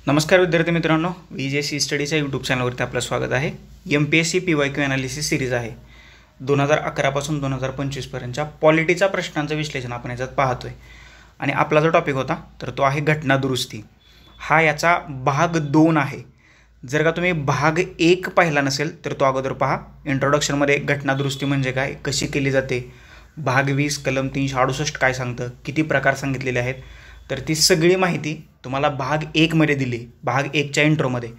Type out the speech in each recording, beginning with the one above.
नमस्कार विद्यार्थी मित्रांनो, VJC स्टडीच्या यूट्यूब चॅनलवरती आपलं स्वागत आहे. MPSC PYQ ॲनालिसिस सिरीज आहे. 2011 पासून 2025 पर्यंतच्या पॉलिटीच्या प्रश्नांचं विश्लेषण आपण याच्यात पाहतोय. आणि आपला जो टॉपिक होता तर तो आहे घटना दुरुस्ती. हा याचा भाग 2 आहे. जर का तुम्ही भाग 1 पाहिला नसेल तर तो अगोदर पहा. इंट्रोडक्शनमध्ये घटना दुरुस्ती म्हणजे काय, कशी केली जाते, भाग 20 कलम 368 काय सांगतं, किती प्रकार सांगितलेले आहेत, तर ती सगळी माहिती तुम्हाला भाग 1 मध्ये दिली. भाग 1च्या इंट्रोमध्ये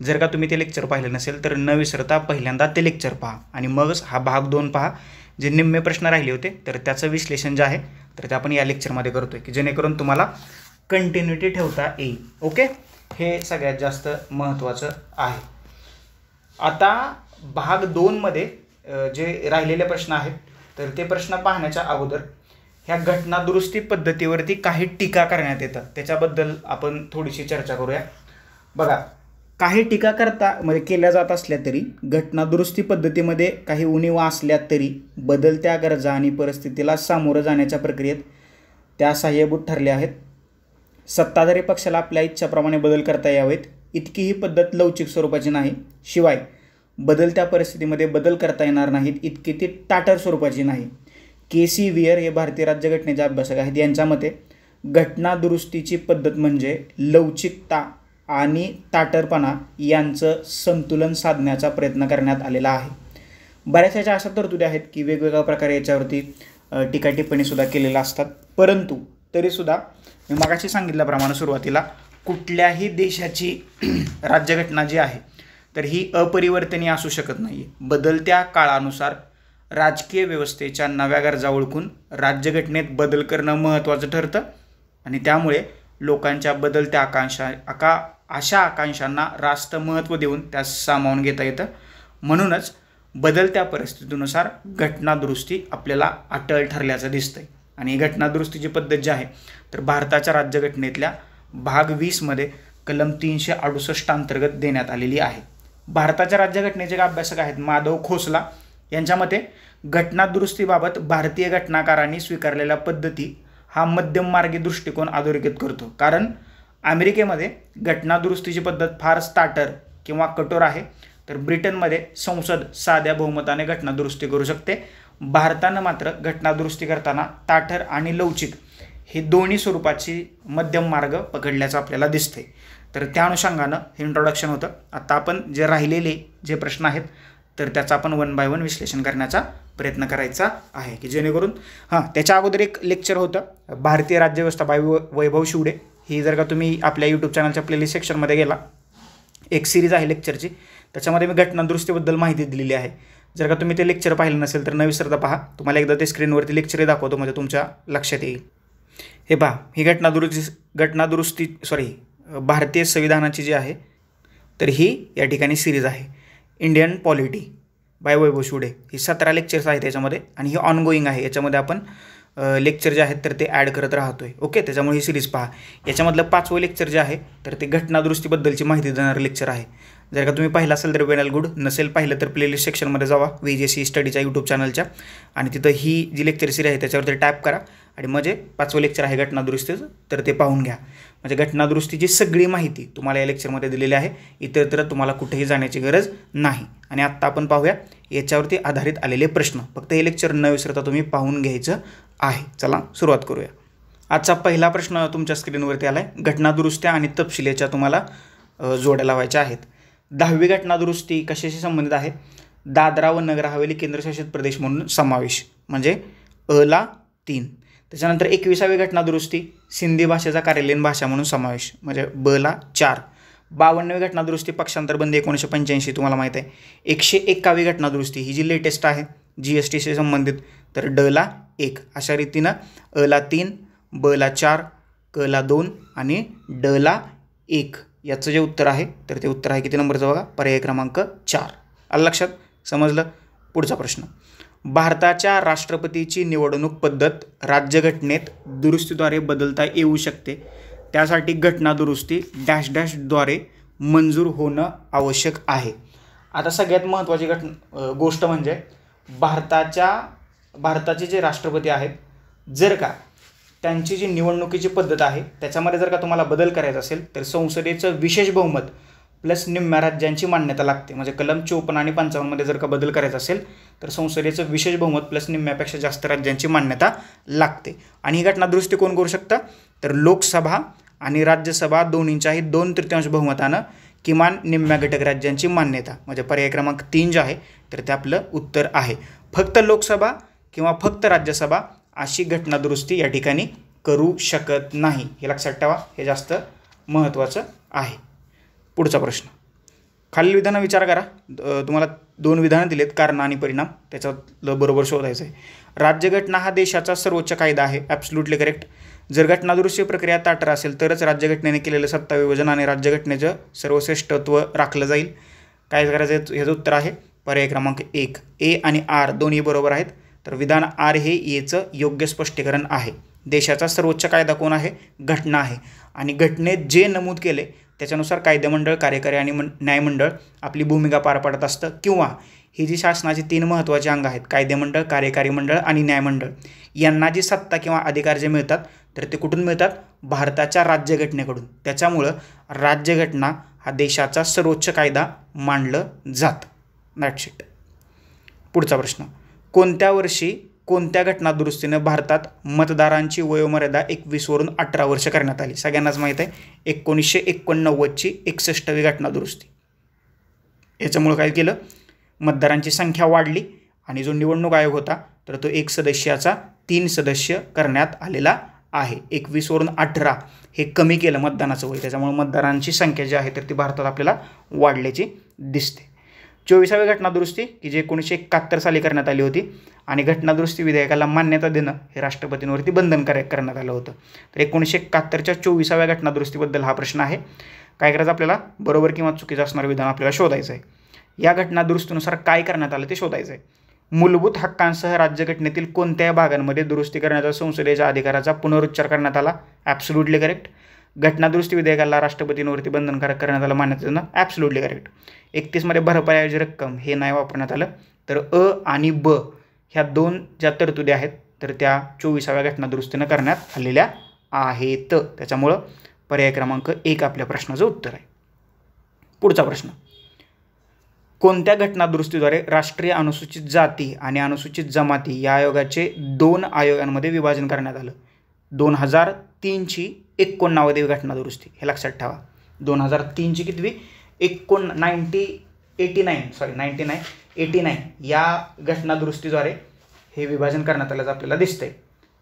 जर का तुम्ही ते लेक्चर पाहिलं नसेल तर न विसरता पहिल्यांदा ते लेक्चर पहा आणि मगच हा भाग 2 पहा. जे निम्मे प्रश्न राहिले होते तर त्याचं विश्लेषण जे आहे तर ते आपण या लेक्चरमध्ये करतोय की जेणेकरून तुम्हाला कंटिन्युटी ठेवता येईल. ओके, हे सगळ्यात जास्त महत्त्वाचं आहे. आता भाग 2 मध्ये जे राहिलेले प्रश्न आहेत तर ते प्रश्न पाहण्याच्या अगोदर ह्या घटना दुरुस्ती पद्धतीवरती काही टीका करण्यात येतात, त्याच्याबद्दल आपण थोडीशी चर्चा करूया. बघा, काही टीका केल्या जात असल्या तरी घटना दुरुस्ती पद्धतीमध्ये काही उणिवा असल्या तरी बदलत्या गरजा आणि परिस्थितीला सामोरं जाण्याच्या प्रक्रियेत त्या सहाय्यभूत ठरल्या आहेत. सत्ताधारी पक्षाला आपल्या इच्छाप्रमाणे बदल करता यावेत इतकी ही पद्धत लवचिक स्वरूपाची नाही. शिवाय बदलत्या परिस्थितीमध्ये बदल करता येणार नाहीत इतकी ती टाटर स्वरूपाची नाही. KC वियर हे भारतीय राज्यघटनेचे अभ्यासक आहेत. यांच्या मते घटना दुरुस्तीची पद्धत म्हणजे लवचिकता आणि ताटरपणा यांचं संतुलन साधण्याचा प्रयत्न करण्यात आलेला आहे. बऱ्याच याच्या अशा तरतुदी आहेत की वेगवेगळ्या प्रकारे याच्यावरती टीका टिप्पणीसुद्धा केलेल्या असतात. परंतु तरीसुद्धा मी मगाशी सांगितल्याप्रमाणे सुरुवातीला कुठल्याही देशाची राज्यघटना जी आहे तर ही अपरिवर्तनीय असू शकत नाही. बदलत्या काळानुसार राजकीय व्यवस्थेच्या नव्या गरजा ओळखून राज्यघटनेत बदल करणं महत्त्वाचं ठरतं आणि त्यामुळे लोकांच्या बदलत्या अशा आकांक्षांना रास्त महत्त्व देऊन त्यास सामावून घेता येतं. म्हणूनच बदलत्या परिस्थितीनुसार घटना दुरुस्ती आपल्याला अटळ ठरल्याचं दिसतंय. आणि घटना दुरुस्तीची पद्धत जी आहे तर भारताच्या राज्यघटनेतल्या भाग 20 मध्ये कलम 368 अंतर्गत देण्यात आलेली आहे. भारताच्या राज्यघटनेचे अभ्यासक आहेत माधव खोसला. यांच्या मते घटना दुरुस्तीबाबत भारतीय घटनाकारांनी स्वीकारलेल्या पद्धती हा मध्यममार्गी दृष्टिकोन अधोरेखित करतो. कारण अमेरिकेमध्ये घटना दुरुस्तीची पद्धत फार स्टार्टर किंवा कठोर आहे, तर ब्रिटनमध्ये संसद साध्या बहुमताने घटना दुरुस्ती करू शकते. भारतानं मात्र घटना दुरुस्ती करताना ताठर आणि लवचिक हे दोन्ही स्वरूपाची मध्यम मार्ग पकडल्याचं आपल्याला दिसते. तर त्या अनुषंगानं हे इंट्रोडक्शन होतं. आता आपण जे राहिलेले जे प्रश्न आहेत तर त्याचा आपण 1 बाय 1 विश्लेषण करण्याचा प्रयत्न करायचा आहे की जेणेकरून त्याच्या अगोदर एक लेक्चर होतं भारतीय राज्यव्यवस्था बाय वैभव शिवडे. ही जर का तुम्ही आपल्या यूट्यूब चॅनलच्या प्लेलिस्ट सेक्शनमध्ये गेला, एक सिरीज आहे लेक्चरची, त्याच्यामध्ये मी घटना दुरुस्तीबद्दल माहिती दिलेली आहे. जर का तुम्ही ते लेक्चर पाहिलं नसेल तर न विसरता पहा. तुम्हाला एकदा ते स्क्रीनवरती लेक्चर दाखवतो म्हणजे तुमच्या लक्षात येईल. हे पहा, ही भारतीय संविधानाची जी आहे तर ही या ठिकाणी सिरीज आहे Indian polity by Vaibhav Shivade. ही 17 लेक्चर्स आहेत याच्यामध्ये आणि ही ऑनगोईंग आहे. याच्यामध्ये आपण लेक्चर जे आहेत तर ते ॲड करत राहतोय. ओके, त्याच्यामुळे ही सिरीज पहा. याच्यामधलं 5वं लेक्चर जे आहे तर ते घटना दुरुस्तीबद्दलची माहिती देणारं लेक्चर आहे. जर का तुम्ही पाहिलं असेल तर वेल गुड, नसेल पाहिलं तर प्लेलिस्ट सेक्शनमध्ये जावा VJC स्टडीच्या यूट्यूब चॅनलच्या आणि तिथं ही जी लेक्चर सिरीज आहे त्याच्यावरती टॅप करा आणि म्हणजे 5वं लेक्चर आहे घटना दुरुस्तीचं तर ते पाहून घ्या. म्हणजे घटना दुरुस्तीची सगळी माहिती तुम्हाला या लेक्चरमध्ये दिलेली आहे. इतरत्र तुम्हाला कुठेही जाण्याची गरज नाही. आणि आत्ता आपण पाहूया याच्यावरती आधारित आलेले प्रश्न. फक्त हे लेक्चर न विसरता तुम्ही पाहून घ्यायचं आहे. चला सुरुवात करूया. आजचा पहिला प्रश्न तुमच्या स्क्रीनवरती आला आहे. घटना दुरुस्त्या आणि तपशिलेच्या तुम्हाला जोड्या लावायच्या आहेत. 10वी घटना दुरुस्ती कशाशी संबंधित आहे? दादरा व नगर हवेली केंद्रशासित प्रदेश म्हणून समावेश म्हणजे ला 3. त्याच्यानंतर 21वी घटना दुरुस्ती सिंधी भाषेचा कार्यालयीन भाषा म्हणून समावेश म्हणजे ला 4. 52वी घटना दुरुस्ती पक्षांतर बंदी 1985 तुम्हाला माहीत आहे. 101वी घटना दुरुस्ती ही जी लेटेस्ट आहे GSTशी संबंधित तर ला 1. अशा रीतीनं ला 3, ला 4, ला 2 आणि ला 1 याचं जे उत्तर आहे तर ते उत्तर आहे किती नंबरचं बघा, पर्याय क्रमांक 4. आलं लक्षात? समजलं? पुढचा प्रश्न. भारताच्या राष्ट्रपतीची निवडणूक पद्धत राज्यघटनेत दुरुस्तीद्वारे बदलता येऊ शकते. त्यासाठी घटना दुरुस्ती -- मंजूर होणं आवश्यक आहे. आता सगळ्यात महत्त्वाची गोष्ट म्हणजे भारताचे जे राष्ट्रपती आहेत जर का त्यांची जी निवडणुकीची पद्धत आहे त्याच्यामध्ये जर का तुम्हाला बदल करायचा असेल तर संसदेचं विशेष बहुमत प्लस निम्म्या राज्यांची मान्यता लागते. म्हणजे कलम 54 आणि 55 जर का बदल करायचा असेल तर संसदेचं विशेष बहुमत प्लस निम्म्यापेक्षा जास्त राज्यांची मान्यता लागते. आणि ही घटना दुरुस्ती कोण करू शकतं तर लोकसभा आणि राज्यसभा दोन्हींच्याही 2/3 बहुमतानं किमान निम्म्या घटक राज्यांची मान्यता. म्हणजे पर्याय क्रमांक 3 जे आहे तर ते आपलं उत्तर आहे. फक्त लोकसभा किंवा फक्त राज्यसभा अशी घटना दुरुस्ती या ठिकाणी करू शकत नाही. हे लक्षात ठेवा, हे जास्त महत्त्वाचं आहे. पुढचा प्रश्न, खालील विधानं विचार करा. तुम्हाला 2 विधानं दिलेत, कारण आणि परिणाम, त्याच्यातलं बरोबर शोधायचं आहे. राज्यघटना हा देशाचा सर्वोच्च कायदा आहे. Absolutely correct. जर घटना दुरुस्ती प्रक्रिया ताठर असेल तरच राज्यघटनेने केलेलं सत्ता विभाजन आणि राज्यघटनेचं सर्वश्रेष्ठत्व राखलं जाईल. काय करायचं ह्याचं उत्तर आहे पर्याय क्रमांक 1. ए आणि आर दोन्ही बरोबर आहेत. तर विधान आर हे एचं योग्य स्पष्टीकरण आहे. देशाचा सर्वोच्च कायदा कोण आहे? घटना आहे. आणि घटनेत जे नमूद केले त्याच्यानुसार कायदेमंडळ, कार्यकारी आणि न्यायमंडळ आपली भूमिका पार पाडत असतं. किंवा ही जी शासनाची 3 महत्त्वाची अंग आहेत, कायदेमंडळ, कार्यकारी मंडळ आणि न्यायमंडळ, यांना जी सत्ता किंवा अधिकार जे मिळतात तर ते कुठून मिळतात? भारताच्या राज्यघटनेकडून. त्याच्यामुळं राज्यघटना हा देशाचा सर्वोच्च कायदा मानलं जातं. That's it. पुढचा प्रश्न, कोणत्या वर्षी कोणत्या घटना दुरुस्तीनं भारतात मतदारांची वयोमर्यादा 21 वरून 18 वर्ष करण्यात आली? सगळ्यांनाच माहीत आहे 1989ची 61वी घटना दुरुस्ती. याच्यामुळं काय केलं? मतदारांची संख्या वाढली आणि जो निवडणूक आयोग होता तर तो 1 सदस्याचा 3 सदस्य करण्यात आलेला आहे. 21 वरून 18 हे कमी केलं मतदानाचं वय. त्याच्यामुळे मतदारांची संख्या जी आहे तर ती भारतात आपल्याला वाढल्याची दिसते. 24वी घटना दुरुस्ती की जी 1971 साली करण्यात आली होती आणि घटना दुरुस्ती विधेयकाला मान्यता देणं हे राष्ट्रपतींवरती बंधनकारक करण्यात आलं होतं. तर 1971च्या 24व्या घटना दुरुस्तीबद्दल हा प्रश्न आहे. काय करायचं आपल्याला? बरोबर किंवा चुकीचं असणारं विधान आपल्याला शोधायचं आहे. या घटना दुरुस्तीनुसार काय करण्यात आलं ते शोधायचं आहे. मूलभूत हक्कांसह राज्यघटनेतील कोणत्याही भागांमध्ये दुरुस्ती करण्याचा संसदेच्या अधिकाराचा पुनरुच्चार करण्यात आला? Absolutely correct. घटना दुरुस्ती विधेयकाला राष्ट्रपतींवरती बंधनकारक करण्यात आलं मान्यता देणं? Absolutely correct. 31 भरपाईऐवजी रक्कम हे नाही वापरण्यात आलं. तर अ आणि ब ह्या 2 ज्या तरतुदी आहेत तर त्या 24व्या घटना दुरुस्तीनं करण्यात आलेल्या आहेत. त्याच्यामुळं पर्याय क्रमांक 1 आपल्या प्रश्नाचं उत्तर आहे. पुढचा प्रश्न, कोणत्या घटना दुरुस्तीद्वारे राष्ट्रीय अनुसूचित जाती आणि अनुसूचित जमाती या आयोगाचे 2 आयोगांमध्ये विभाजन करण्यात आलं? 2003ची 89वी घटना दुरुस्ती. हे लक्षात ठेवा. 2003ची कितवी? 89 या घटना दुरुस्तीद्वारे हे विभाजन करण्यात आल्याचं आपल्याला दिसतंय.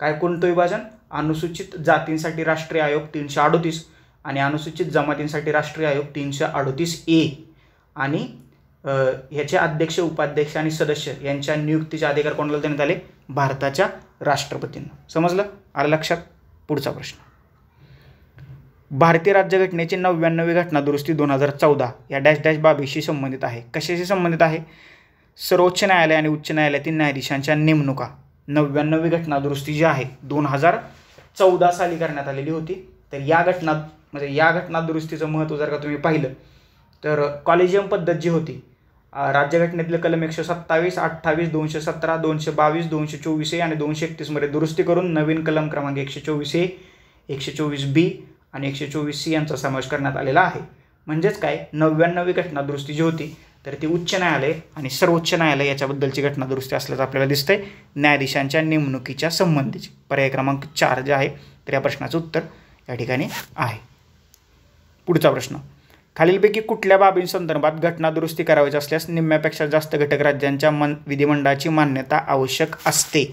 काय कोणतं विभाजन? अनुसूचित जातींसाठी राष्ट्रीय आयोग 338 आणि अनुसूचित जमातींसाठी राष्ट्रीय आयोग 338A आणि ह्याचे अध्यक्ष, उपाध्यक्ष आणि सदस्य यांच्या नियुक्तीचे अधिकार कोणाला देण्यात आले? भारताच्या राष्ट्रपतींना. समजलं? आलं लक्षात? पुढचा प्रश्न, भारतीय राज्यघटनेची 99वी घटना दुरुस्ती 2014 या डॅश डॅश बाबीशी संबंधित आहे. कशाशी संबंधित आहे? सर्वोच्च न्यायालय आणि उच्च न्यायालयातील न्यायाधीशांच्या नेमणुका. 99वी घटना दुरुस्ती जी आहे 2014 साली करण्यात आलेली होती. तर या घटना दुरुस्तीचं महत्त्व जर का तुम्ही पाहिलं तर कॉलेजियम पद्धत जी होती, राज्यघटनेतले कलम 127, 28, 217, 222, 224A आणि 231 दुरुस्ती करून नवीन कलम क्रमांक 124A, 124B आणि 124C यांचा समावेश करण्यात आलेला आहे. म्हणजेच काय, 99वी घटना दुरुस्ती जी होती तर ती उच्च न्यायालय आणि सर्वोच्च न्यायालय याच्याबद्दलची घटना दुरुस्ती असल्याचं आपल्याला दिसतंय. न्यायाधीशांच्या नेमणुकीच्या संबंधीची. पर्याय क्रमांक 4 जे आहे तर या प्रश्नाचं उत्तर या ठिकाणी आहे. पुढचा प्रश्न, खालीलपैकी कुठल्या बाबींसंदर्भात घटना दुरुस्ती करायची असल्यास निम्म्यापेक्षा जास्त घटक राज्यांच्या विधिमंडळाची मान्यता आवश्यक असते?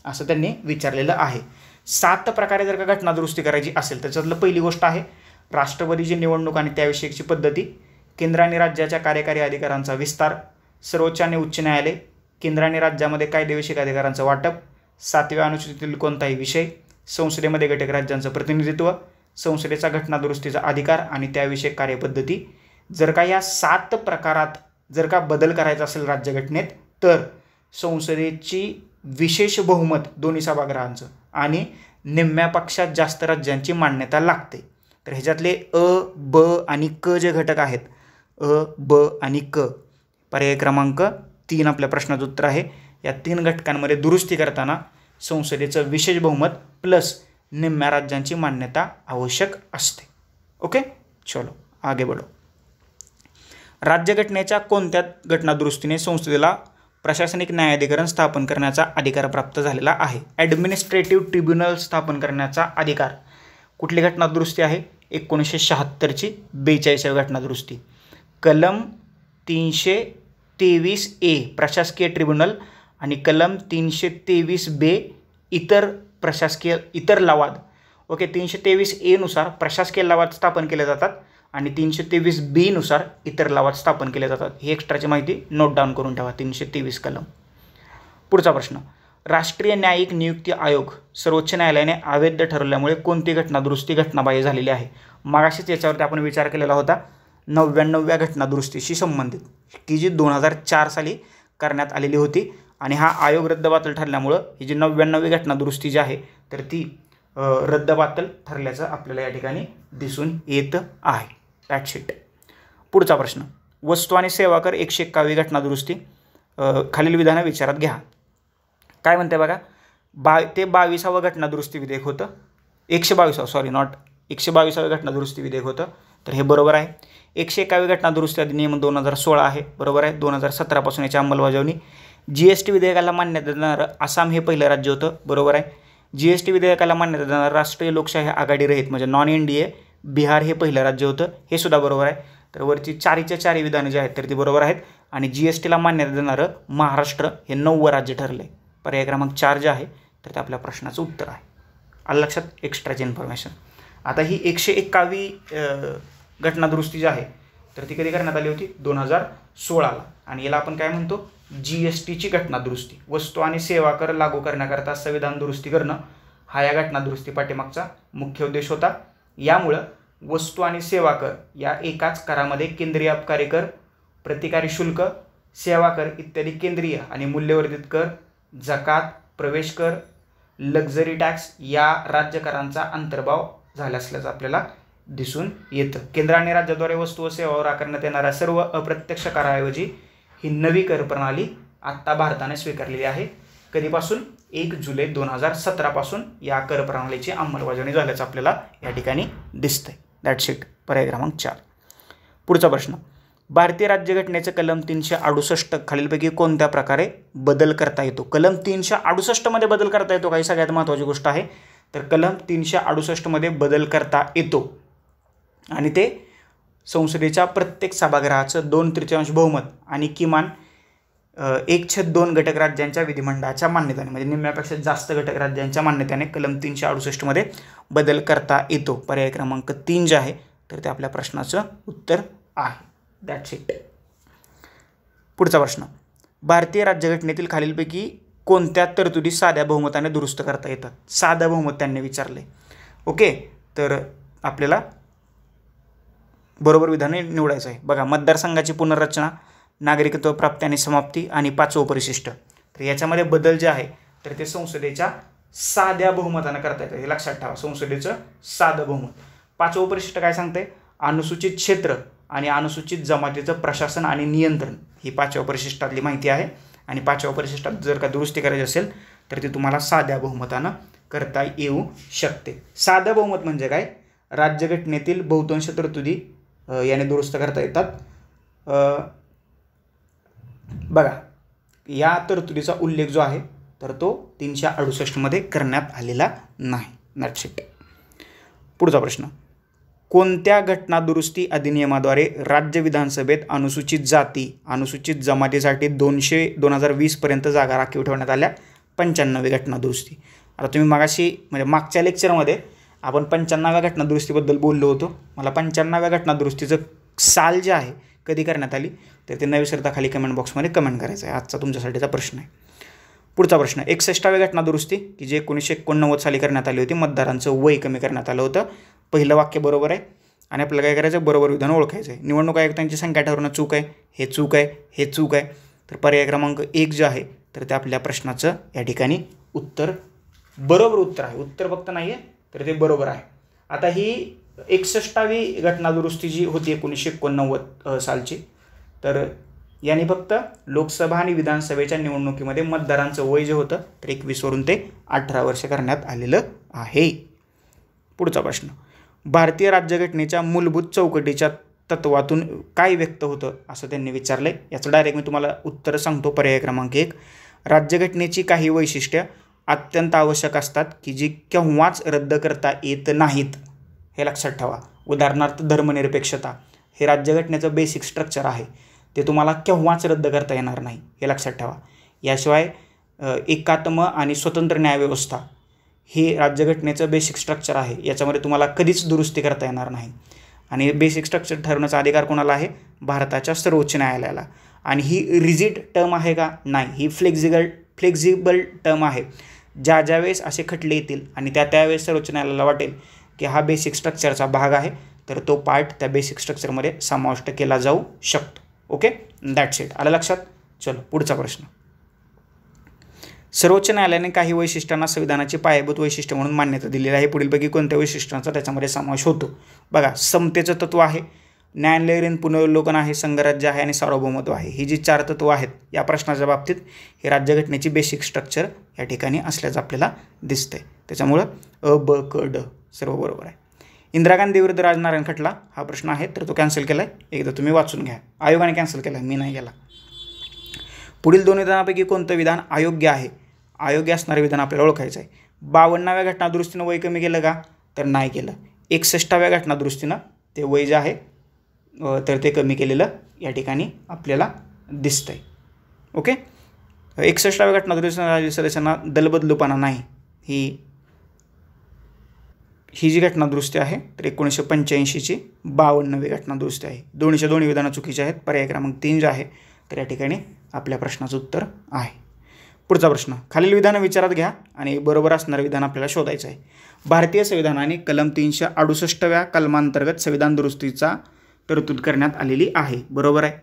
असं त्यांनी विचारलेलं आहे. 7 प्रकारे जर का घटना दुरुस्ती करायची असेल त्याच्यातलं पहिली गोष्ट आहे राष्ट्रपतीची निवडणूक आणि त्याविषयीची पद्धती, केंद्र आणि राज्याच्या कार्यकारी अधिकारांचा विस्तार, सर्वोच्च आणि उच्च न्यायालय, केंद्र आणि राज्यामध्ये कायदेविषयक अधिकारांचं वाटप, 7व्या अनुसूचीतील कोणताही विषय, संसदेमध्ये घटक राज्यांचं प्रतिनिधित्व, संसदेचा घटना दुरुस्तीचा अधिकार आणि त्याविषयक कार्यपद्धती. जर का या 7 प्रकारात जर का बदल करायचा असेल राज्यघटनेत तर संसदेची विशेष बहुमत दोन्ही सभागृहांचं आणि निम्म्यापेक्षा जास्त राज्यांची मान्यता लागते. तर ह्याच्यातले अ, ब आणि क जे घटक आहेत, अ, ब आणि क, पर्याय क्रमांक 3 आपल्या प्रश्नाचं उत्तर आहे. या 3 घटकांमध्ये दुरुस्ती करताना संसदेचं विशेष बहुमत प्लस निम्म्या राज्यांची मान्यता आवश्यक असते. ओके, चलो आगे बढ़ो. राज्यघटनेच्या कोणत्या घटनादुरुस्तीने संसदेला प्रशासनिक न्यायाधिकरण स्थापन करण्याचा अधिकार प्राप्त झालेला आहे? ॲडमिनिस्ट्रेटिव्ह ट्रिब्युनल स्थापन करण्याचा अधिकार. कुठली घटनादुरुस्ती आहे? 1976ची 42वी घटनादुरुस्ती. कलम 323A प्रशासकीय ट्रिब्युनल आणि कलम 323B इतर लवाद. ओके, 323A नुसार प्रशासकीय लवाद स्थापन केले जातात आणि 323B नुसार इतर लवाद स्थापन केले जातात. ही एक्स्ट्राची माहिती नोट डाऊन करून ठेवा. 323 कलम. पुढचा प्रश्न. राष्ट्रीय न्यायिक नियुक्ती आयोग सर्वोच्च न्यायालयाने अवैध ठरवल्यामुळे कोणती घटनादुरुस्ती घटनाबाह्य झालेली आहे? मागाशीच याच्यावरती आपण विचार केलेला होता 99व्या घटनादुरुस्तीशी संबंधित, की जी 2004 साली करण्यात आलेली होती आणि हा आयोग रद्दबातल ठरल्यामुळं ही जी 99वी घटनादुरुस्ती जी आहे तर ती रद्दबातल ठरल्याचं आपल्याला या ठिकाणी दिसून येत आहे. That's it. पुढचा प्रश्न. वस्तू आणि सेवा कर 151वी घटनादुरुस्ती. खालील विधानं विचारात घ्या. काय म्हणते बघा, ते 22वा घटनादुरुस्ती विधेयक होतं. 122वी घटनादुरुस्ती विधेयक होतं, तर हे बरोबर आहे. 101वी घटनादुरुस्ती अधिनियम 2016 आहे, बरोबर आहे. 2017 पासून याची अंमलबजावणी. GST विधेयकाला मान्यता देणारं आसाम हे पहिलं राज्य होतं, बरोबर आहे. GST विधेयकाला मान्यता देणारं राष्ट्रीय लोकशाही आघाडी रहित म्हणजे नॉन NDA बिहार हे पहिलं राज्य होतं, हे सुद्धा बरोबर आहे. तर वरची 4च्या 4 विधानं जे आहेत तर ती बरोबर आहेत. आणि GSTला मान्यता देणारं महाराष्ट्र हे 9वं राज्य ठरलं आहे. पर्याय क्रमांक 4 जे आहे तर ते आपल्या प्रश्नाचं उत्तर आहे. आलं लक्षात? एक्स्ट्राची इन्फॉर्मेशन. आता ही 101वी घटनादुरुस्ती जी आहे तर ती कधी करण्यात आली होती? 2016ला. आणि याला आपण काय म्हणतो? GSTची घटनादुरुस्ती. वस्तू आणि सेवा कर लागू करण्याकरता संविधान दुरुस्ती करणं हा या घटनादुरुस्ती पाठीमागचा मुख्य उद्देश होता. यामुळं वस्तू आणि सेवा कर या एकाच करामध्ये केंद्रीय अबकारी कर, प्रतिकारी शुल्क, सेवा कर इत्यादी केंद्रीय आणि मूल्यवर्धित कर, जकात, प्रवेश कर, लक्झरी टॅक्स या राज्य करांचा अंतर्भाव झाला असल्याचं आपल्याला दिसून येतं. केंद्र आणि राज्याद्वारे वस्तू व सेवावर आकारण्यात येणाऱ्या सर्व अप्रत्यक्ष कराऐवजी ही नवी कर प्रणाली आत्ता भारताने स्वीकारलेली आहे. कधीपासून? 1 जुलै 2017 पासून या कर प्रणालीची अंमलबजावणी झाल्याचं आपल्याला या ठिकाणी दिसतंय. That's it. पर्याय क्रमांक 4. पुढचा प्रश्न. भारतीय राज्यघटनेचं कलम 368 खालीलपैकी कोणत्या प्रकारे बदल करता येतो? कलम 368 मध्ये बदल करता येतो काही सगळ्यात महत्त्वाची गोष्ट आहे. तर कलम 368 मध्ये बदल करता येतो आणि ते संसदेच्या प्रत्येक सभागृहाचं 2/3 बहुमत आणि किमान 1/2 घटक राज्यांच्या विधिमंडळाच्या मान्यतेने म्हणजे निम्म्यापेक्षा जास्त घटक राज्यांच्या मान्यतेने कलम 368 मध्ये बदल करता येतो. पर्याय क्रमांक 3 जे आहे तर ते आपल्या प्रश्नाचं उत्तर आहे. That's it. पुढचा प्रश्न. भारतीय राज्यघटनेतील खालीलपैकी कोणत्या तरतुदी साध्या बहुमताने दुरुस्त करता येतात? साधं बहुमत त्यांनी विचारले. ओके, तर आपल्याला बरोबर विधाने निवडायचं आहे. बघा, मतदारसंघाची पुनर्रचना, नागरिकत्व प्राप्ती आणि समाप्ती आणि 5वं परिशिष्ट. तर याच्यामध्ये बदल जे आहे तर ते संसदेच्या साध्या बहुमतानं करता येतं. हे लक्षात ठेवा, संसदेचं साधं बहुमत. 5वं परिशिष्ट काय सांगते? अनुसूचित क्षेत्र आणि अनुसूचित जमातीचं प्रशासन आणि नियंत्रण ही 5व्या परिशिष्टातली माहिती आहे. आणि 5व्या परिशिष्टात जर का दुरुस्ती करायची असेल तर ती तुम्हाला साध्या बहुमतानं करता येऊ शकते. साधं बहुमत म्हणजे काय? राज्यघटनेतील बहुतांश तरतुदी याने दुरुस्त करता येतात. बघा, या तरतुदीचा उल्लेख जो आहे तर तो 368 मध्ये करण्यात आलेला नाही. That's it. पुढचा प्रश्न. कोणत्या घटनादुरुस्ती अधिनियमाद्वारे राज्य विधानसभेत अनुसूचित जाती अनुसूचित जमातीसाठी 2020 पर्यंत जागा राखीव ठेवण्यात आल्या? 95वी घटनादुरुस्ती. आता तुम्ही मागाशी म्हणजे मागच्या लेक्चरमध्ये आपण 95व्या घटनादुरुस्तीबद्दल बोललो होतो. मला 95व्या घटनादुरुस्तीचं साल जे आहे कधी करण्यात आली तर ते न विसरता खाली कमेंट बॉक्समध्ये कमेंट करायचं आहे. आजचा तुमच्यासाठीचा प्रश्न आहे. पुढचा प्रश्न. 61व्या घटनादुरुस्ती की जे 1989 साली करण्यात आली होती. मतदारांचं वय कमी करण्यात आलं होतं. पहिलं वाक्य बरोबर आहे आणि आपल्याला काय करायचं? बरोबर विधान ओळखायचं आहे. निवडणूक आयुक्तांची संख्या ठरवणं चूक आहे, हे चूक आहे, हे चूक आहे. तर पर्याय क्रमांक 1 जे आहे तर ते आपल्या प्रश्नाचं या ठिकाणी उत्तर बरोबर उत्तर आहे. उत्तर फक्त नाही आहे तर ते बरोबर आहे. आता ही 61वी घटनादुरुस्ती जी होती 1989 सालची तर याने फक्त लोकसभा आणि विधानसभेच्या निवडणुकीमध्ये मतदारांचं वय जे होतं तर 21 वरून ते 18 वर्ष करण्यात आलेलं आहे. पुढचा प्रश्न, भारतीय राज्यघटनेच्या मूलभूत चौकटीच्या तत्वातून काय व्यक्त होतं असं त्यांनी विचारलंय. याचं डायरेक्ट मी तुम्हाला उत्तर सांगतो. पर्याय क्रमांक 1, राज्यघटनेची काही वैशिष्ट्ये अत्यंत आवश्यक असतात की जी केव्हाच रद्द करता येत नाहीत. हे लक्षात ठेवा. उदाहरणार्थ धर्मनिरपेक्षता हे राज्यघटनेचं बेसिक स्ट्रक्चर आहे, ते तुम्हाला केव्हाच रद्द करता येणार नाही, हे लक्षात ठेवा. याशिवाय एकात्म आणि स्वतंत्र न्यायव्यवस्था हे राज्यघटनेचं बेसिक स्ट्रक्चर आहे, याच्यामध्ये तुम्हाला कधीच दुरुस्ती करता येणार नाही. आणि बेसिक स्ट्रक्चर ठरवण्याचा अधिकार कोणाला आहे? भारताच्या सर्वोच्च न्यायालयाला. आणि ही रिजिड टर्म आहे का? नाही, ही फ्लेक्झिबल टर्म आहे. ज्या वेळेस असे खटले येतील आणि त्यावेळेस सर्वोच्च न्यायालयाला वाटेल की हा बेसिक स्ट्रक्चरचा भाग आहे, तर तो पार्ट त्या बेसिक स्ट्रक्चरमध्ये समाविष्ट केला जाऊ शकतो. Okay, that's it. आलं लक्षात? चलो पुढचा प्रश्न, सर्वोच्च न्यायालयाने काही वैशिष्ट्यांना संविधानाची पायाभूत वैशिष्ट्य म्हणून मान्यता दिलेली आहे. पुढीलपैकी कोणत्या वैशिष्ट्यांचा त्याच्यामध्ये समावेश होतो? बघा, समतेचं तत्व आहे, न्यायालयीन पुनर्वलोकन आहे, संघराज्य आहे आणि सार्वभौमत्व आहे. ही जी 4 तत्व आहेत या प्रश्नाच्या बाबतीत हे राज्यघटनेची बेसिक स्ट्रक्चर या ठिकाणी असल्याचं आपल्याला दिसतंय. त्याच्यामुळं अ, ब, क, ड सर्व बरोबर आहे. इंदिरा गांधी विरुद्ध राजनारायण खटला हा प्रश्न आहे, तर तो कॅन्सल केला आहे. एकदा तुम्ही वाचून घ्या. आयोगाने कॅन्सल केला, मी नाही केला. पुढील 2 विधानापैकी कोणतं विधान अयोग्य आहे? अयोग्य असणारे विधान आपल्याला ओळखायचं आहे. 52व्या घटनादुरुस्तीनं वय कमी केलं का? तर नाही केलं. 61व्या घटनादुरुस्तीनं ते वय जे आहे तर ते कमी केलेलं या ठिकाणी आपल्याला दिसतंय. ओके, 61व्या घटनादुरुस्तीनं सदस्यांना दलबदलूपणा नाही. ही जी घटनादुरुस्ती आहे तर 1985ची 52वी घटनादुरुस्ती आहे. दोन्ही विधानं चुकीची आहेत. पर्याय क्रमांक 3 जे आहे तर या ठिकाणी आपल्या प्रश्नाचं उत्तर आहे. पुढचा प्रश्न, खालील विधानं विचारात घ्या आणि बरोबर असणारं विधान आपल्याला शोधायचं आहे. भारतीय संविधानाने कलम 368व्या कलमांतर्गत संविधान दुरुस्तीचा तरतूद करण्यात आलेली आहे. बरोबर आहे.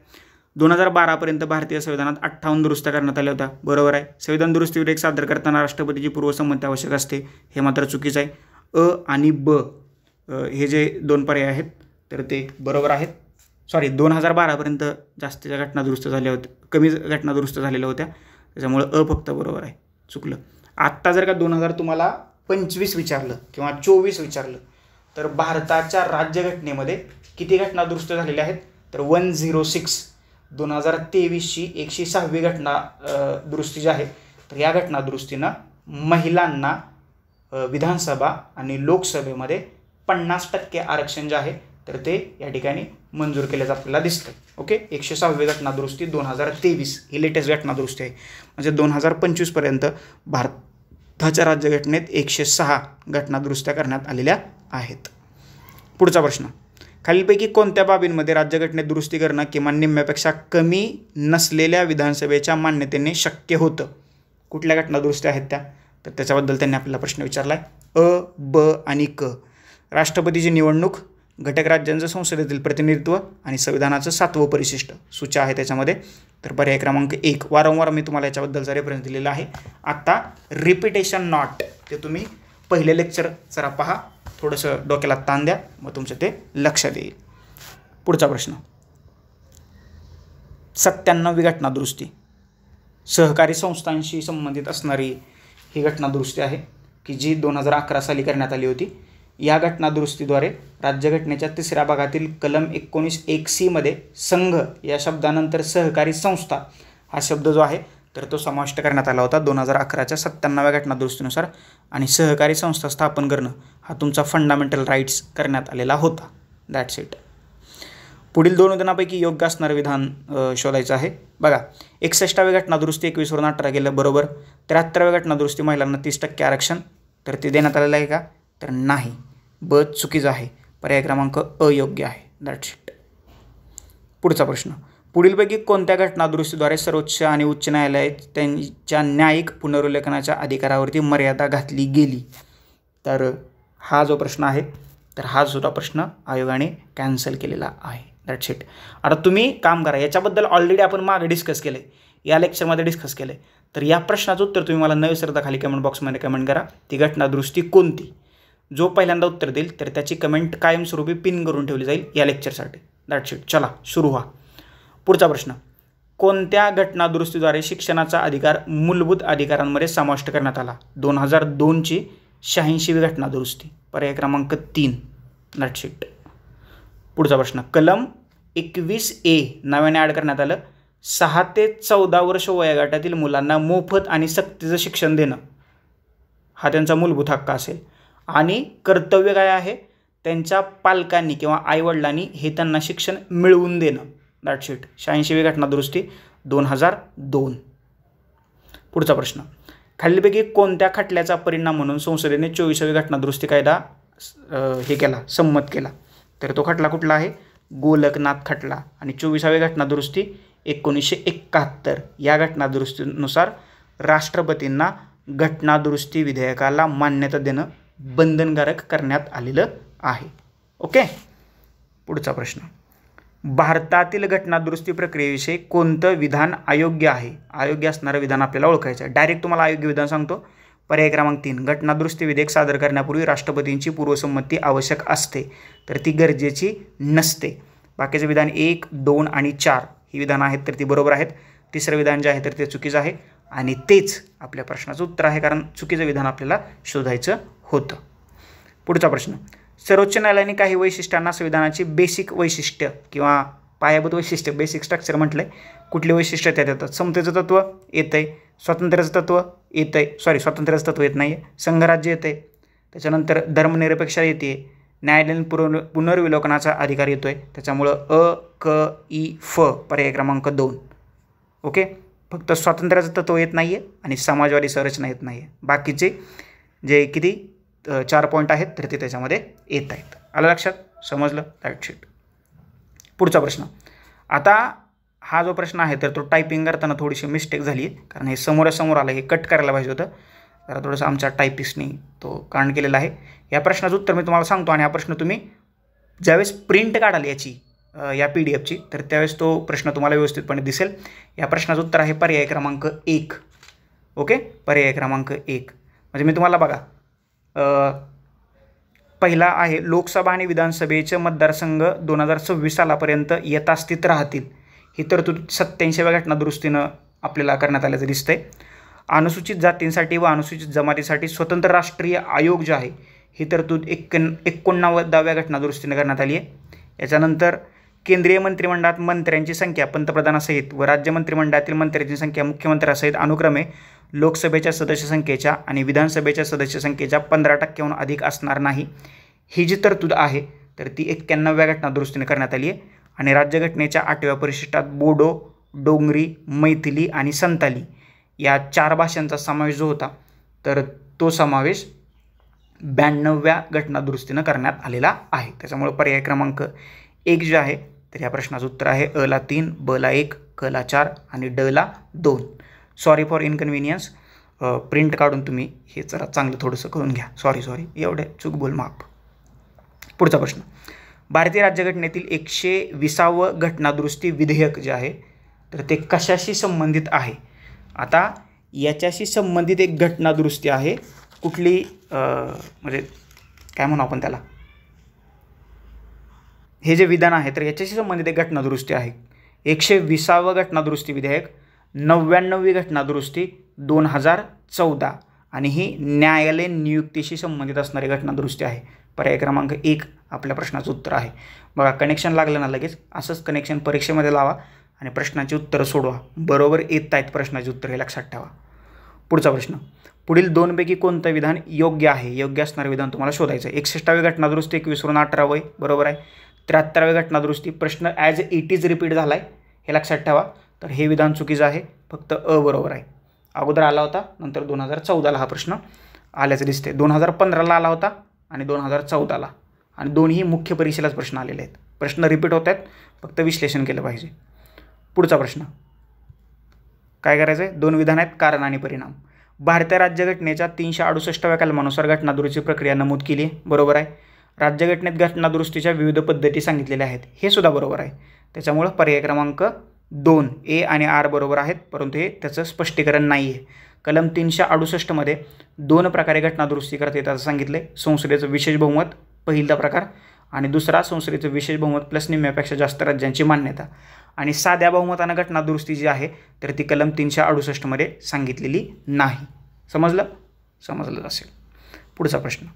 2012पर्यंत भारतीय संविधानात 58 दुरुस्त्या करण्यात आल्या होत्या. बरोबर आहे. संविधान दुरुस्ती विधेयक सादर करताना राष्ट्रपतीची पूर्वसंमती आवश्यक असते. हे मात्र चुकीचं आहे. अ आणि ब हे जे 2 पर्याय आहेत तर ते बरोबर आहेत. 2012पर्यंत जास्तीच्या घटना दुरुस्त झाल्या होत्या, कमी घटना दुरुस्त झालेल्या होत्या, त्याच्यामुळं अ फक्त बरोबर आहे. चुकलं. आत्ता जर का 2025 विचारलं किंवा 24 विचारलं तर भारताच्या राज्यघटनेमध्ये किती घटना दुरुस्त झालेल्या आहेत? तर 106. 2023ची 106वी घटना दुरुस्ती जी आहे तर या घटना दुरुस्तीनं महिलांना विधानसभा आणि लोकसभेमध्ये 50% आरक्षण जे आहे तर ते या ठिकाणी मंजूर केल्याचं आपल्याला दिसतं. ओके, 106वी घटना दुरुस्ती 2023 ही लेटेस्ट घटना दुरुस्ती आहे. म्हणजे 2025पर्यंत भारताच्या राज्यघटनेत 106 घटना दुरुस्त्या करण्यात आलेल्या आहेत. पुढचा प्रश्न, खालीलपैकी कोणत्या बाबींमध्ये राज्यघटनेत दुरुस्ती करणं किमान निम्म्यापेक्षा कमी नसलेल्या विधानसभेच्या मान्यतेने शक्य होतं? कुठल्या घटना दुरुस्त्या आहेत त्या? तर त्याच्याबद्दल त्यांनी आपल्याला प्रश्न विचारला आहे. अ, ब आणि क. राष्ट्रपतीची निवडणूक, घटक राज्यांचं संसदेतील प्रतिनिधित्व आणि संविधानाचं 7वं परिशिष्ट सूच्या आहे त्याच्यामध्ये. तर पर्याय क्रमांक 1. वारंवार मी तुम्हाला याच्याबद्दलचा रेफरन्स दिलेला आहे. आता रिपिटेशन नॉट ते तुम्ही पहिले लेक्चर जरा पहा, थोडंसं डोक्याला ताण द्या, मग तुमचं ते लक्षात येईल. पुढचा प्रश्न, 97वी घटना दुरुस्ती सहकारी संस्थांशी संबंधित असणारी ही घटना दुरुस्ती आहे की जी 2011 साली करण्यात आली होती. या घटना दुरुस्तीद्वारे राज्यघटनेच्या 3ऱ्या भागातील कलम 19(1)(c) मध्ये संघ या शब्दानंतर सहकारी संस्था हा शब्द जो आहे तर तो समाविष्ट करण्यात आला होता 2011च्या 97व्या घटना दुरुस्तीनुसार. आणि सहकारी संस्था स्थापन करणं हा तुमचा फंडामेंटल राईट्स करण्यात आलेला होता. That's it. पुढील 2 विधानापैकी योग्य असणारं विधान शोधायचं आहे. बघा, 61वी घटना दुरुस्ती 21 वरून 18 गेलं. बरोबर. 73व्या घटना दुरुस्ती महिलांना 30% आरक्षण तर ते देण्यात आलेलं आहे का? तर नाही. ब चुकीचं आहे. पर्याय क्रमांक अयोग्य आहे. That's it. पुढचा प्रश्न, पुढीलपैकी कोणत्या घटना दुरुस्तीद्वारे सर्वोच्च आणि उच्च न्यायालय त्यांच्या न्यायिक पुनर्वलोकनाच्या अधिकारावरती मर्यादा घातली गेली? तर हा जो प्रश्न आहे तर हा सुद्धा प्रश्न आयोगाने कॅन्सल केलेला आहे. That's it. आता तुम्ही काम करा, याच्याबद्दल ऑलरेडी आपण मागे डिस्कस केलं आहे, या लेक्चरमध्ये डिस्कस केलं आहे. तर या प्रश्नाचं उत्तर तुम्ही मला न विसरता खाली कमेंट बॉक्समध्ये कमेंट करा. ती घटना दुरुस्ती कोणती? जो पहिल्यांदा उत्तर देईल तर त्याची कमेंट कायमस्वरूपी पिन करून ठेवली जाईल या लेक्चरसाठी. That's it. चला सुरू व्हा. पुढचा प्रश्न, कोणत्या घटना दुरुस्तीद्वारे शिक्षणाचा अधिकार मूलभूत अधिकारांमध्ये समाविष्ट करण्यात आला? 2002ची 86वी घटना दुरुस्ती, पर्याय क्रमांक 3. That's it. पुढचा प्रश्न, कलम 21A नव्याने ॲड करण्यात आलं. 6 ते 14 वर्ष वयोगटातील मुलांना मोफत आणि सक्तीचं शिक्षण देणं हा त्यांचा मूलभूत हक्क असेल आणि कर्तव्य काय आहे, त्यांच्या पालकांनी किंवा आईवडिलांनी हे त्यांना शिक्षण मिळवून देणं. That's it. 86वी घटना दुरुस्ती 2002. पुढचा प्रश्न, खालीलपैकी कोणत्या खटल्याचा परिणाम म्हणून संसदेने 24वी घटना दुरुस्ती कायदा संमत केला? तर तो खटला कुठला आहे? गोलकनाथ खटला. आणि 24वी घटना दुरुस्ती 1971. या घटना दुरुस्तीनुसार राष्ट्रपतींना घटना दुरुस्ती विधेयकाला मान्यता देणं बंधनकारक करण्यात आलेलं आहे. ओके. पुढचा प्रश्न, भारतातील घटना दुरुस्ती प्रक्रियेविषयी कोणतं विधान अयोग्य आहे? अयोग्य असणारं विधान आपल्याला ओळखायचं आहे. डायरेक्ट तुम्हाला अयोग्य विधान सांगतो. पर्याय क्रमांक 3, घटना दुरुस्ती विधेयक सादर करण्यापूर्वी राष्ट्रपतींची पूर्वसंमती आवश्यक असते, तर ती गरजेची नसते. बाकीचे विधान 1, 2 आणि 4 ही विधानं आहेत तर ती बरोबर आहेत. तिसरं विधान जे आहे तर ते चुकीचं आहे आणि तेच आपल्या प्रश्नाचं उत्तर आहे, कारण चुकीचं विधान आपल्याला शोधायचं होतं. पुढचा प्रश्न, सर्वोच्च न्यायालयाने काही वैशिष्ट्यांना संविधानाची बेसिक वैशिष्ट्य किंवा पायाभूत वैशिष्ट्य, बेसिक स्ट्रक्चर म्हटलंय. कुठली वैशिष्ट्य त्यात येतात? समतेचं तत्व येतंय, स्वातंत्र्याचं तत्व येतंय, स्वातंत्र्याचं तत्व येत नाही आहे, संघराज्य येतंय, त्याच्यानंतर धर्मनिरपेक्षता येते, न्यायालयीन पुनर्विलोकनाचा अधिकार येतोय. त्याच्यामुळं अ, क, ई, फ पर्याय क्रमांक 2. ओके. फक्त स्वातंत्र्याचं तत्व येत नाही आहे आणि समाजवादी संरचना येत नाही आहे. बाकीचे जे किती 4 पॉईंट आहेत तर ते त्याच्यामध्ये येत आहेत. आलं लक्षात? समजलं? That's it. पुढचा प्रश्न, आता हा जो प्रश्न आहे तर तो टायपिंग करताना थोडीशी मिस्टेक झाली आहे, कारण हे समोरासमोर आलं, हे कट करायला पाहिजे होतं. जरा थोडंसं आमच्या टायपिस्टनी तो कांड केलेला आहे. या प्रश्नाचं उत्तर मी तुम्हाला सांगतो आणि हा प्रश्न तुम्ही ज्यावेळेस प्रिंट काढाल याची या PDF ची तर त्यावेळेस तो प्रश्न तुम्हाला व्यवस्थितपणे दिसेल. या प्रश्नाचं उत्तर आहे पर्याय क्रमांक 1. ओके. पर्याय क्रमांक 1 म्हणजे मी तुम्हाला बघा पहिला आहे, लोकसभा आणि विधानसभेचे मतदारसंघ 2026 सालापर्यंत यथास्थित राहतील. ही तरतूद 87व्या घटना दुरुस्तीनं आपल्याला करण्यात आल्याचं दिसतंय. अनुसूचित जातींसाठी व अनुसूचित जमातीसाठी स्वतंत्र राष्ट्रीय आयोग जे आहे ही तरतूद 89व्या घटना दुरुस्तीनं करण्यात आली आहे. याच्यानंतर केंद्रीय मंत्रिमंडळात मंत्र्यांची संख्या पंतप्रधानासहित व राज्य मंत्रिमंडळातील मंत्र्यांची संख्या मुख्यमंत्र्यांसहित अनुक्रमे लोकसभेच्या सदस्य संख्येच्या आणि विधानसभेच्या सदस्य संख्येच्या 15% अधिक असणार नाही. ही जी तरतूद आहे तर ती 91व्या घटना दुरुस्तीने करण्यात आली आहे. आणि राज्यघटनेच्या 8व्या परिशिष्टात बोडो, डोंगरी, मैथिली आणि संताली या 4 भाषांचा समावेश जो होता तर तो समावेश 92व्या घटना दुरुस्तीनं करण्यात आलेला आहे. त्याच्यामुळे पर्याय क्रमांक 1 जे आहे तर या प्रश्नाचं उत्तर आहे अ ला 3, ब ला 1, क ला 4 आणि ड ला 2. Sorry for inconvenience. प्रिंट काढून तुम्ही हे जरा चांगलं थोडंसं करून घ्या. सॉरी एवढे चूक बोल माफ. पुढचा प्रश्न, भारतीय राज्यघटनेतील 120वं घटना दुरुस्ती विधेयक जे आहे तर ते कशाशी संबंधित आहे? आता याच्याशी संबंधित एक घटना दुरुस्ती आहे. कुठली म्हणजे काय म्हणू आपण त्याला, हे जे विधान आहे तर याच्याशी संबंधित एक घटना दुरुस्ती आहे. 120वं घटना दुरुस्ती विधेयक, 99वी घटना दुरुस्ती 2014 आणि ही न्यायालयीन नियुक्तीशी संबंधित असणारी घटना दुरुस्ती आहे. पर्याय क्रमांक 1 आपल्या प्रश्नाचं उत्तर आहे. बघा कनेक्शन लागलं ना लगेच असंच कनेक्शन परीक्षेमध्ये लावा आणि प्रश्नाची उत्तरं सोडवा. बरोबर येत आहेत प्रश्नाची उत्तर हे लक्षात ठेवा. पुढचा प्रश्न, पुढील 2 पैकी कोणतं विधान योग्य आहे? योग्य असणारं विधान तुम्हाला शोधायचं आहे. 61वी घटना दुरुस्ती 21 वरून 18 वय बरोबर आहे. 73वी घटना दुरुस्ती प्रश्न ॲज इट इज रिपीट झाला आहे हे लक्षात ठेवा. तर हे विधान चुकीचं आहे, फक्त अ बरोबर आहे. अगोदर आला होता, नंतर 2014ला हा प्रश्न आल्याचं दिसते. 2015ला आला होता आणि 2014ला आणि दोन्ही मुख्य परीक्षेलाच प्रश्न आलेले आहेत. प्रश्न रिपीट होत आहेत, फक्त विश्लेषण केलं पाहिजे. पुढचा प्रश्न काय करायचं आहे? 2 विधान आहेत, कारण आणि परिणाम. भारतीय राज्यघटनेच्या 368व्या कलमानुसार घटना दुरुस्ती प्रक्रिया नमूद केली आहे बरोबर आहे. राज्यघटनेत घटना दुरुस्तीच्या विविध पद्धती सांगितलेल्या आहेत हे सुद्धा बरोबर आहे. त्याच्यामुळं पर्याय क्रमांक 2 ए आणि आर बरोबर आहेत, परंतु हे त्याचं स्पष्टीकरण नाही आहे. कलम 368 मध्ये 2 प्रकारे घटना दुरुस्ती करता येतात सांगितले. संसदेचं विशेष बहुमत पहिला प्रकार आणि दुसरा संसदेचं विशेष बहुमत प्लस निम्म्यापेक्षा जास्त राज्यांची मान्यता. आणि साध्या बहुमतानं घटना दुरुस्ती जी आहे तर ती कलम 368 मध्ये सांगितलेली नाही. समजलं असेल. पुढचा प्रश्न,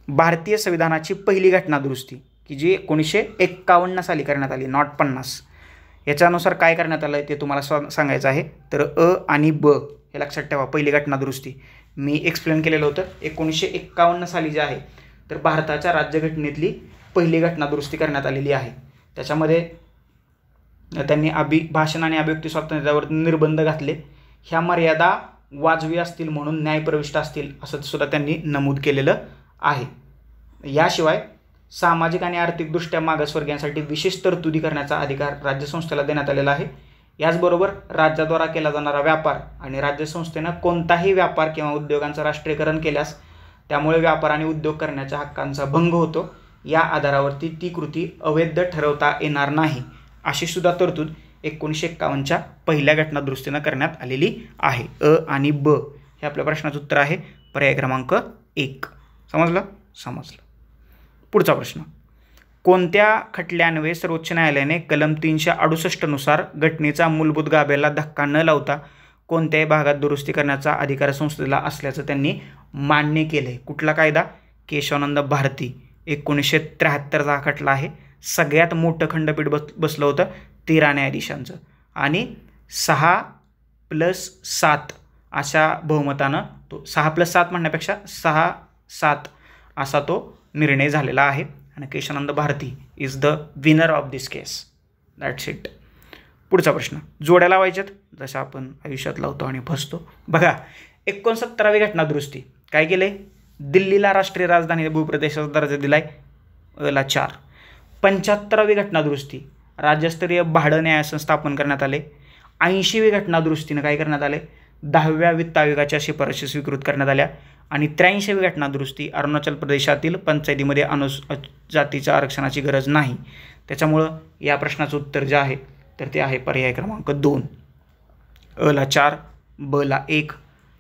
भारतीय संविधानाची पहिली घटनादुरुस्ती की जी 1951 साली करण्यात आली, नॉट 50, याच्यानुसार काय करण्यात आलं ते तुम्हाला सांगायचं आहे. तर अ आणि ब हे लक्षात ठेवा. पहिली घटनादुरुस्ती मी एक्सप्लेन केलेलं होतं. 1951 साली जे आहे तर भारताच्या राज्यघटनेतली पहिली घटनादुरुस्ती करण्यात आलेली आहे. त्याच्यामध्ये त्यांनी भाषण आणि अभिव्यक्ती स्वातंत्र्यावर निर्बंध घातले. ह्या मर्यादा वाजवी असतील म्हणून न्यायप्रविष्ट असतील असं सुद्धा त्यांनी नमूद केलेलं आहे. याशिवाय सामाजिक आणि आर्थिकदृष्ट्या मागासवर्गीयांसाठी विशेष तरतुदी करण्याचा अधिकार राज्यसंस्थेला देण्यात आलेला आहे. याचबरोबर राज्याद्वारा केला जाणारा व्यापार आणि राज्यसंस्थेनं कोणताही व्यापार किंवा उद्योगांचं राष्ट्रीयकरण केल्यास त्यामुळे व्यापार आणि उद्योग करण्याच्या हक्कांचा भंग होतो. या आधारावरती ती कृती अवैध ठरवता येणार नाही अशी सुद्धा तरतूद 1951च्या पहिल्या घटनादुरुस्तीनं करण्यात आलेली आहे. अ आणि ब हे आपल्या प्रश्नाचं उत्तर आहे. पर्याय क्रमांक 1. समजलं. पुढचा प्रश्न, कोणत्या खटल्यान्वये सर्वोच्च न्यायालयाने कलम 368 नुसार घटनेचा मूलभूत गाभ्याला धक्का न लावता कोणत्याही भागात दुरुस्ती करण्याचा अधिकार संसदेला असल्याचं त्यांनी मान्य केलंय? कुठला कायदा? केशवानंद भारती 1973चा खटला आहे. सगळ्यात मोठं खंडपीठ बसलं होतं 13 न्यायाधीशांचं आणि 6+7 अशा बहुमतानं तो 6+7 म्हणण्यापेक्षा 6-7 असा तो निर्णय झालेला आहे आणि Keshavananda Bharati is the winner of this case. That's it. पुढचा प्रश्न, जोड्या लावायच्यात जसं आपण आयुष्यात लावतो आणि फसतो. बघा, 69वी घटनादुरुस्ती काय केलंय? दिल्लीला राष्ट्रीय राजधानी भूप्रदेशाचा दर्जा दिलाय, ला 4. 75वी घटनादुरुस्ती राज्यस्तरीय भाडं न्यायासन स्थापन करण्यात आले. 80वी घटनादुरुस्तीनं काय करण्यात आले? 10व्या वित्त आयोगाच्या शिफारशी स्वीकृत करण्यात आल्या. आणि 83वी घटनादुरुस्ती अरुणाचल प्रदेशातील पंचायतीमध्ये अनुजातीच्या आरक्षणाची गरज नाही. त्याच्यामुळं या प्रश्नाचं उत्तर जे आहे तर ते आहे पर्याय क्रमांक 2. अ ला 4, ब ला 1,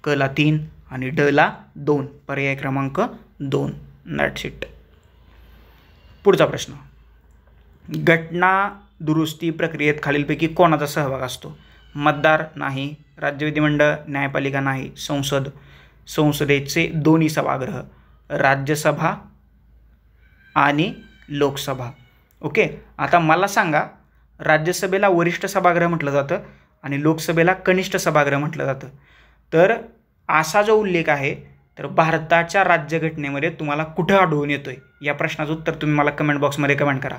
क ला 3 आणि ड ला 2. पर्याय क्रमांक 2. That's it. पुढचा प्रश्न, घटना दुरुस्ती प्रक्रियेत खालीलपैकी कोणाचा सहभाग असतो? मतदार नाही, राज्य विधिमंडळ, न्यायपालिका नाही, संसदेचे दोन्ही सभागृह, राज्यसभा आणि लोकसभा. ओके, आता मला सांगा, राज्यसभेला वरिष्ठ सभागृह म्हटलं जातं आणि लोकसभेला कनिष्ठ सभागृह म्हटलं जातं. तर असा जो उल्लेख आहे तर भारताच्या राज्यघटनेमध्ये तुम्हाला कुठं आढळून येतोय? या प्रश्नाचं उत्तर तुम्ही मला कमेंट बॉक्समध्ये कमेंट करा.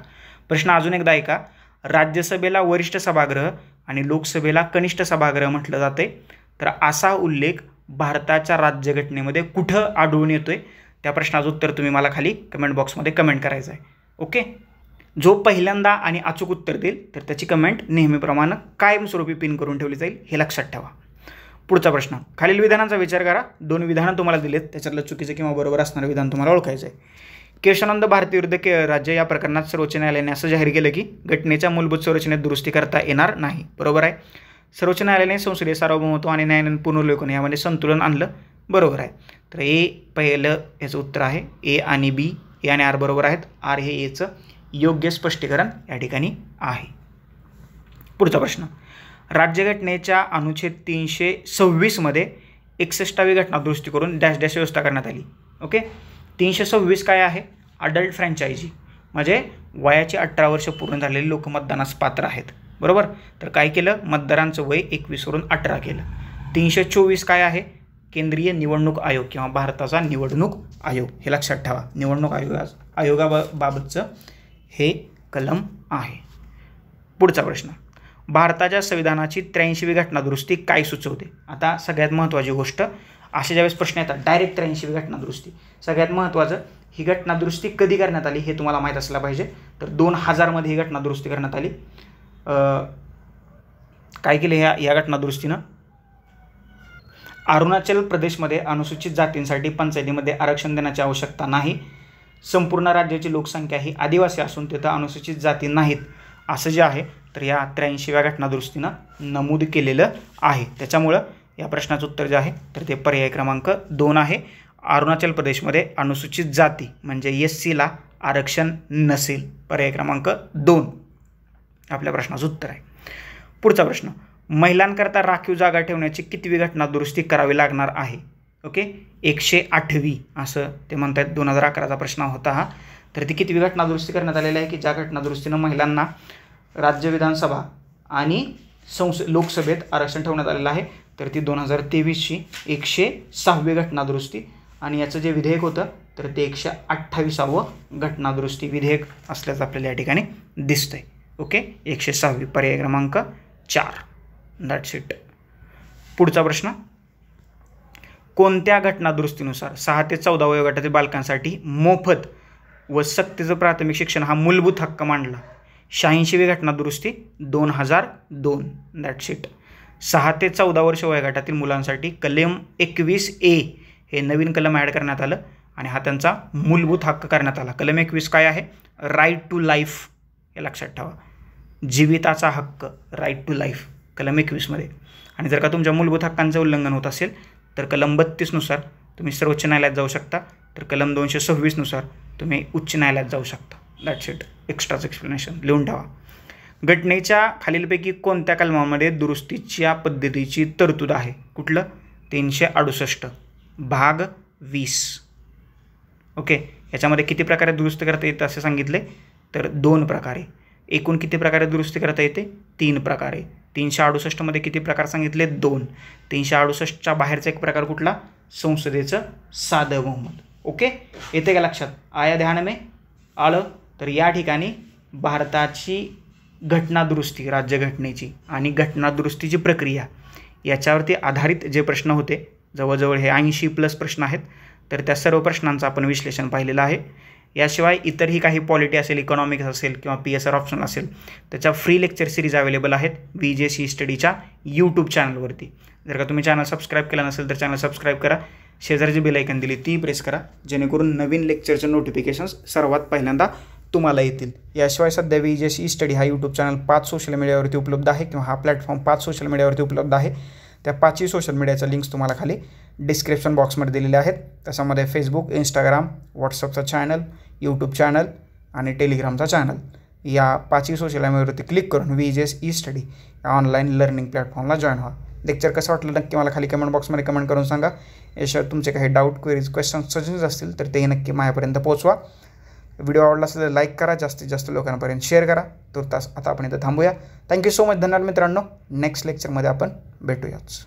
प्रश्न अजून एकदा ऐका, राज्यसभेला वरिष्ठ सभागृह आणि लोकसभेला कनिष्ठ सभागृह म्हटलं जाते. तर असा उल्लेख भारताच्या राज्यघटनेमध्ये कुठं आढळून येतोय? त्या प्रश्नाचं उत्तर तुम्ही मला खाली कमेंट बॉक्समध्ये कमेंट करायचं आहे. ओके, जो पहिल्यांदा आणि अचूक उत्तर देईल तर त्याची कमेंट नेहमीप्रमाणे कायमस्वरूपी पिन करून ठेवली जाईल, हे लक्षात ठेवा. पुढचा प्रश्न, खालील विधानांचा विचार करा. 2 विधानं तुम्हाला दिलेत, त्याच्यातलं चुकीचं किंवा बरोबर असणारं विधान तुम्हाला ओळखायचं आहे. केशवानंद भारती विरुद्ध राज्य या प्रकरणात सर्वोच्च न्यायालयाने असं जाहीर केलं की घटनेच्या मूलभूत संरचनेत दुरुस्ती करता येणार नाही. बरोबर आहे. सर्वोच्च न्यायालयाने संसदीय सार्वभौमत्व आणि न्यायालयीन पुनर्विलोकन यामध्ये संतुलन आणलं. बरोबर आहे. तर ए पहिलं याचं उत्तर आहे. ए आणि बी, ए आणि आर बरोबर आहेत. आर हे एचं योग्य स्पष्टीकरण या ठिकाणी आहे. पुढचा प्रश्न, राज्यघटनेच्या अनुच्छेद 326 मध्ये 61वी घटनादुरुस्ती करून डॅश डॅश व्यवस्था करण्यात आली. ओके, 326 काय आहे? अडल्ट फ्रँचायझी, म्हणजे वयाची 18 वर्ष पूर्ण झालेले लोक मतदानास पात्र आहेत. बरोबर. तर काय केलं? मतदारांचं वय 21 वरून 18 केलं. 324 काय आहे? केंद्रीय निवडणूक आयोग किंवा भारताचा निवडणूक आयोग, हे लक्षात ठेवा. निवडणूक आयोगाबाबतचं हे कलम आहे. पुढचा प्रश्न, भारताच्या संविधानाची 83वी घटनादुरुस्ती काय सुचवते? आता सगळ्यात महत्त्वाची गोष्ट, असे ज्यावेळेस प्रश्न येतात डायरेक्ट 83वी घटनादुरुस्ती, सगळ्यात महत्त्वाचं ही घटनादुरुस्ती कधी करण्यात आली हे तुम्हाला माहीत असलं पाहिजे. तर 2000 मध्ये ही घटनादुरुस्ती करण्यात आली. काय केले या घटनादुरुस्तीनं? अरुणाचल प्रदेशमध्ये अनुसूचित जातींसाठी पंचायतीमध्ये आरक्षण देण्याची आवश्यकता नाही. संपूर्ण राज्याची लोकसंख्या ही आदिवासी असून तिथं अनुसूचित जाती नाहीत असं जे आहे तर या 83व्या घटनादुरुस्तीनं नमूद केलेलं आहे. त्याच्यामुळं या प्रश्नाचं उत्तर जे आहे तर ते पर्याय क्रमांक 2 आहे. अरुणाचल प्रदेशमध्ये अनुसूचित जाती म्हणजे SCला आरक्षण नसेल. पर्याय क्रमांक 2 आपल्या प्रश्नाचं उत्तर आहे. पुढचा प्रश्न, महिलांकरता राखीव जागा ठेवण्याची कितवी घटनादुरुस्ती करावी लागणार आहे? ओके 108वी असं ते म्हणतात. 2011चा प्रश्न होता हा. तर ती कितवी घटनादुरुस्ती करण्यात आलेली आहे की ज्या घटनादुरुस्तीनं महिलांना राज्य विधानसभा आणि लोकसभेत आरक्षण ठेवण्यात आलेलं आहे. तर ती 2023ची 106वी घटनादुरुस्ती आणि याचं जे विधेयक होतं तर ते 128वं घटनादुरुस्ती विधेयक असल्याचं आपल्याला या ठिकाणी दिसतंय. ओके 106वी पर्याय क्रमांक 4. That's it. पुढचा प्रश्न, कोणत्या घटनादुरुस्तीनुसार 6 ते 14 वयोगटातील बालकांसाठी मोफत व सक्तीचं प्राथमिक शिक्षण हा मूलभूत हक्क मानला? 86वी घटनादुरुस्ती 2002. That's it. 6 ते 14 वर्ष वयोगटातील मुलांसाठी कलम 21A हे नवीन कलम ॲड करण्यात आलं आणि हा त्यांचा मूलभूत हक्क करण्यात आला. कलम 21 काय आहे? राईट टू लाईफ, हे लक्षात ठेवा. जीविताचा हक्क, राईट टू लाईफ कलम 21मध्ये. आणि जर का तुमच्या मूलभूत हक्कांचं उल्लंघन होत असेल तर कलम 32नुसार तुम्ही सर्वोच्च न्यायालयात जाऊ शकता. तर कलम 226नुसार तुम्ही उच्च न्यायालयात जाऊ शकता. That's it. एक्स्ट्राचं एक्सप्लेनेशन लिहून ठेवा. घटनेच्या खालीलपैकी कोणत्या कलमामध्ये दुरुस्तीच्या पद्धतीची तरतूद आहे? कुठलं? 368 भाग 20. ओके याच्यामध्ये किती प्रकारे दुरुस्ती करता येते असे सांगितले? तर 2 प्रकारे. एकूण किती प्रकारे दुरुस्ती करता येते? 3 प्रकारे. 368मध्ये किती प्रकार सांगितले? 2. 368च्या बाहेरचा एक प्रकार कुठला? संसदेचं साधं बहुमत. ओके येते का लक्षात? आया ध्यान में आलं? तर या ठिकाणी भारताची घटनादुरुस्ती, राज्यघटनेची आणि घटनादुरुस्तीची प्रक्रिया याच्यावरती आधारित जे प्रश्न होते, जवळजवळ हे 80+ प्रश्न आहेत. तर त्या सर्व प्रश्नांचं आपण विश्लेषण पाहिलेलं आहे. याशिवाय इतरही काही पॉलिटी असेल, इकॉनॉमिक्स असेल किंवा PSR ऑप्शनल असेल त्याच्या फ्री लेक्चर सिरीज अवेलेबल आहेत VJC स्टडीच्या यूट्यूब चॅनलवरती. जर का तुम्ही चॅनल सबस्क्राईब केला नसेल तर चॅनल सबस्क्राईब करा. शेजारी जी बेल आयकन दिली ती प्रेस करा जेणेकरून नवीन लेक्चरचे नोटिफिकेशन्स सर्वात पहिल्यांदा तुम्हाला येतील. याशिवाय सध्या VJC स्टडी हा यूट्यूब चॅनल 5 सोशल मीडियावरती उपलब्ध आहे किंवा हा प्लॅटफॉर्म 5 सोशल मीडियावरती उपलब्ध आहे. त्या 5ही सोशल मीडियाच्या लिंक्स तुम्हाला खाली डिस्क्रिप्शन बॉक्समध्ये दिलेले आहेत. त्याच्यामध्ये फेसबुक, इंस्टाग्राम, व्हॉट्सअपचा चॅनल, यूट्यूब चॅनल आणि टेलिग्रामचा चॅनल या 5ही सोशल मीडियावरती क्लिक करून VJC स्टडी या ऑनलाईन लर्निंग प्लॅटफॉर्मला जॉईन व्हा. लेक्चर कसं वाटलं नक्की मला खाली कमेंट बॉक्समध्ये कमेंट करून सांगा. याशिवाय तुमचे काही डाऊट, क्वेरीज, क्वेश्चन्स, सजेशन्स असतील तर ते नक्की माझ्यापर्यंत पोहोचवा. व्हिडिओ आवडला असेल तर लाईक करा, जास्तीत जास्त लोकांपर्यंत शेअर करा. तर आता आपण इथं थांबूया. Thank you so much. धन्यवाद मित्रांनो. नेक्स्ट लेक्चरमध्ये आपण भेटूयाच.